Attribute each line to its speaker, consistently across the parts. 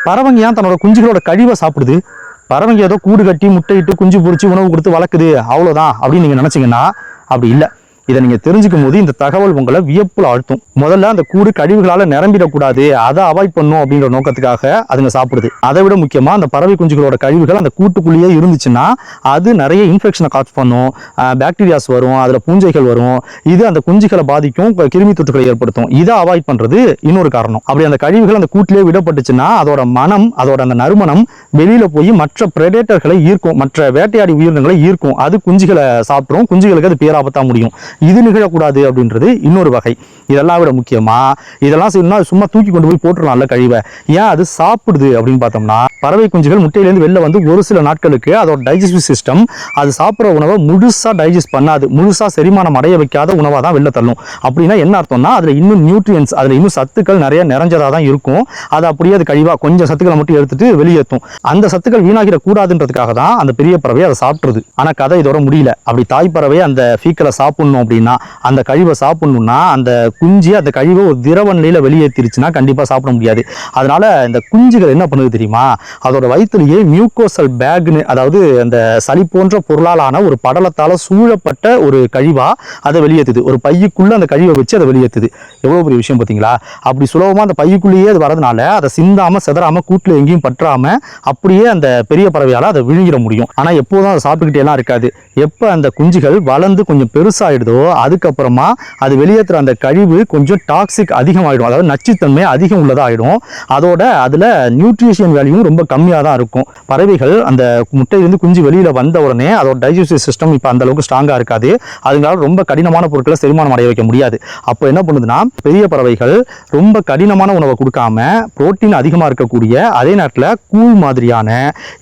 Speaker 1: பறவைங்க ஏன் தன்னோட குஞ்சுகளோட கழிவை சாப்பிடுது? பறவைங்க ஏதோ கூடு கட்டி முட்டையிட்டு குஞ்சு பொறிச்சு உணவு கொடுத்து வளர்க்குது அவ்வளோதான் அப்படின்னு நீங்க நினைச்சீங்கன்னா அப்படி இல்லை. இதை நீங்க தெரிஞ்சுக்கும் போது இந்த தகவல் உங்களை வியப்புல ஆழ்த்தும். முதல்ல அந்த கூடு கழிவுகளால நிரம்பிடக்கூடாது, அதை அவாய்ட் பண்ணும் அப்படின்ற நோக்கத்துக்காக அதுங்க சாப்பிடுது. அதை விட முக்கியமா அந்த பறவை குஞ்சுகளோட கழிவுகள் அந்த கூட்டுக்குள்ளேயே இருந்துச்சுன்னா அது நிறைய இன்ஃபெக்ஷனை காஸ் பண்ணும், பாக்டீரியாஸ் வரும், அதுல பூஞ்சைகள் வரும். இது அந்த குஞ்சுகளை பாதிக்கும், கிருமி தொத்துக்களை ஏற்படுத்தும். இதை அவாய்ட் பண்றது இன்னொரு காரணம். அப்படி அந்த கழிவுகள் அந்த கூட்டிலேயே விடப்பட்டுச்சுன்னா அதோட மனம், அதோட அந்த நறுமணம் வெளியில போய் மற்ற பிரெடேட்டர்களை ஈர்க்கும், மற்ற வேட்டையாடி உயிரினங்களை ஈர்க்கும். அது குஞ்சுகளை சாப்பிட்ரும், குஞ்சுகளுக்கு அது பேராபத்தா முடியும். இது நிகழக்கூடாது அப்படின்றது இன்னொரு வகை. இதெல்லாம் விட முக்கியமா இதெல்லாம் சும்மா தூக்கி கொண்டு போய் போட்டுடலாம்ல கழிவை, ஏன் அது சாப்பிடுது அப்படின்னு பார்த்தோம்னா பறவை குஞ்சுகள் முட்டையிலேருந்து வெளில வந்து ஒரு சில நாட்களுக்கு அதோட டைஜஸ்டிவ் சிஸ்டம் அது சாப்பிட்ற உணவை முழுசா டைஜஸ்ட் பண்ணாது, முழுசா செரிமானம் அடைய வைக்காத உணவாக தான் வெளில தள்ளும். அப்படின்னா என்ன அர்த்தம்னா அதுல இன்னும் நியூட்ரியன்ஸ், அதுல இன்னும் சத்துக்கள் நிறைய நிறைஞ்சதா தான் இருக்கும். அது அப்படியே அது கழிவா கொஞ்சம் சத்துக்களை மட்டும் எடுத்துட்டு வெளியேற்றும். அந்த சத்துக்கள் வீணாகிட கூடாதுன்றதுக்காக தான் அந்த பெரிய பறவை அதை சாப்பிடுறது. ஆனா கதை இதோட முடியல. அப்படி தாய் பறவை அந்த ஃபீக்கலை சாப்பிடணும் அப்படின்னா, அந்த கழிவை சாப்பிடணும்னா அந்த குஞ்சு அந்த கழிவை ஒரு திரவ நிலையில வெளியேற்றிருச்சுன்னா கண்டிப்பா சாப்பிட முடியாது. அதனால இந்த குஞ்சுகள் என்ன பண்ணுது தெரியுமா, அதோட வயிற்றுலயே மியூக்கோசல் பேக்னு, அதாவது அந்த சளி போன்ற பொருளாலான ஒரு படலத்தால சூழப்பட்ட ஒரு கழிவா அதை வெளியேற்றுது. ஒரு பையுக்குள்ள அந்த கழிவை வச்சு அதை வெளியேற்றுது. எவ்வளவு பெரிய விஷயம் பார்த்தீங்களா? அப்படி சுலபமா அந்த பையுக்குள்ளேயே அது வரதுனால அதை சிந்தாம செதறாம கூட்டுல எங்கேயும் பற்றாம அப்படியே அந்த பெரிய பறவையால அதை விழுங்கிட முடியும். ஆனா எப்போதும் அதை சாப்பிட்டுக்கிட்டே எல்லாம் இருக்காது. எப்ப அந்த குஞ்சுகள் வளர்ந்து கொஞ்சம் பெருசாயிடுதோ அதுக்கப்புறமா அது வெளியேற்றுற அந்த கழிவு கொஞ்சம் டாக்ஸிக் அதிகமாகிடும், அதாவது நச்சுத்தன்மை அதிகம் உள்ளதாக ஆகிடும். அதோட அதில் நியூட்ரிஷன் வேல்யூவும் ரொம்ப கம்மியாக தான் இருக்கும். பறவைகள் அந்த முட்டையிலிருந்து குஞ்சு வெளியில் வந்த உடனே அதோட டைஜஸ்டிவ் சிஸ்டம் இப்போ அந்த அளவுக்கு ஸ்ட்ராங்காக இருக்காது. அதனால ரொம்ப கடினமான பொருட்களை செரிமானம் அடைய வைக்க முடியாது. அப்போ என்ன பண்ணுதுன்னா பெரிய பறவைகள் ரொம்ப கடினமான உணவை கொடுக்காம புரோட்டீன் அதிகமாக இருக்கக்கூடிய அதே நேரத்தில் கூழ் மாதிரியான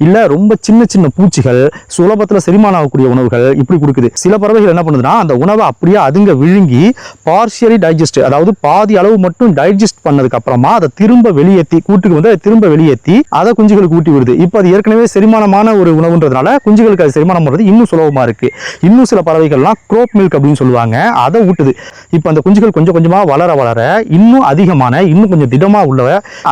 Speaker 1: இல்லை ரொம்ப சின்ன சின்ன பூச்சிகள் சுலபத்தில் செரிமானம் ஆகக்கூடிய உணவுகள் இப்படி கொடுக்குது. சில பறவைகள் என்ன பண்ணுதுன்னா அந்த உணவை அப்படியே அதுங்க விழுங்கி பார்ஷியலி டைஜஸ்ட், அதாவது பாதி அளவு மட்டும் டைஜஸ்ட் பண்ணதுக்கு அப்புறமா அதை திரும்ப வெளியேற்றி கூட்டுக்கு வந்து திரும்ப வெளியேற்றி அதை குஞ்சுகளுக்கு ஊட்டி விடுது. இப்போ அது ஏற்கனவே செரிமானமான ஒரு உணவுன்றதுனால குஞ்சுகளுக்கு அது செரிமானம் பண்ணுறது இன்னும் சுலபமா இருக்கு. இன்னும் சில பறவைகள்லாம் க்ரோப் மில்க் அப்படின்னு சொல்லுவாங்க, அதை ஊட்டுது. இப்போ அந்த குஞ்சுகள் கொஞ்சம் கொஞ்சமா வளர வளர இன்னும் அதிகமான இன்னும் கொஞ்சம் திடமா உள்ள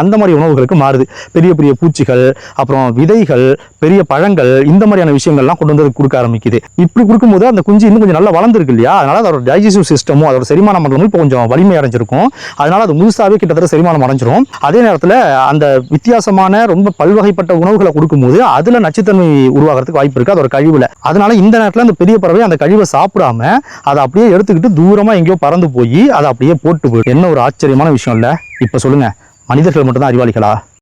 Speaker 1: அந்த மாதிரி உணவுகளுக்கு மாறுது. பெரிய பெரிய பூச்சிகள், அப்புறம் விதைகள், பெரிய பழங்கள், இந்த மாதிரியான விஷயங்கள்லாம் கொண்டு வந்து கொடுக்க ஆரம்பிக்குது. இப்படி கொடுக்கும்போது அந்த குஞ்சு இன்னும் கொஞ்சம் நல்லா வளர்ந்துருக்கு இல்லையா, அதனால அதோட டைஜஸ்டிவ் சிஸ்டமும் அதோட செரிமான மண்டலமும் இப்போ கொஞ்சம் வலிமை அடைஞ்சிருக்கும். அதனால அது முழுசாவே கிட்டத்தட்ட செரிமானம் அடைஞ்சிரும். அதே நேரத்தில் அந்த வித்தியாசமான ரொம்ப பல்வகைப்பட்ட உணவுகளை கொடுக்கும்போது அதுல நச்சுத்தன்மை உருவாகிறதுக்கு வாய்ப்பு இருக்கு அதோட கழிவுல. அதனால இந்த நேரத்தில் அந்த பெரிய பறவை அந்த கழிவை சாப்பிடாம அதை அப்படியே எடுத்துக்கிட்டு தூரமா எங்கேயோ பறந்து போய் அதை அப்படியே போட்டு போயிடும். என்ன ஒரு ஆச்சரியமான விஷயம் இல்ல? இப்ப சொல்லுங்க, மனிதர்கள் மட்டும் தான் அறிவாளிகளா?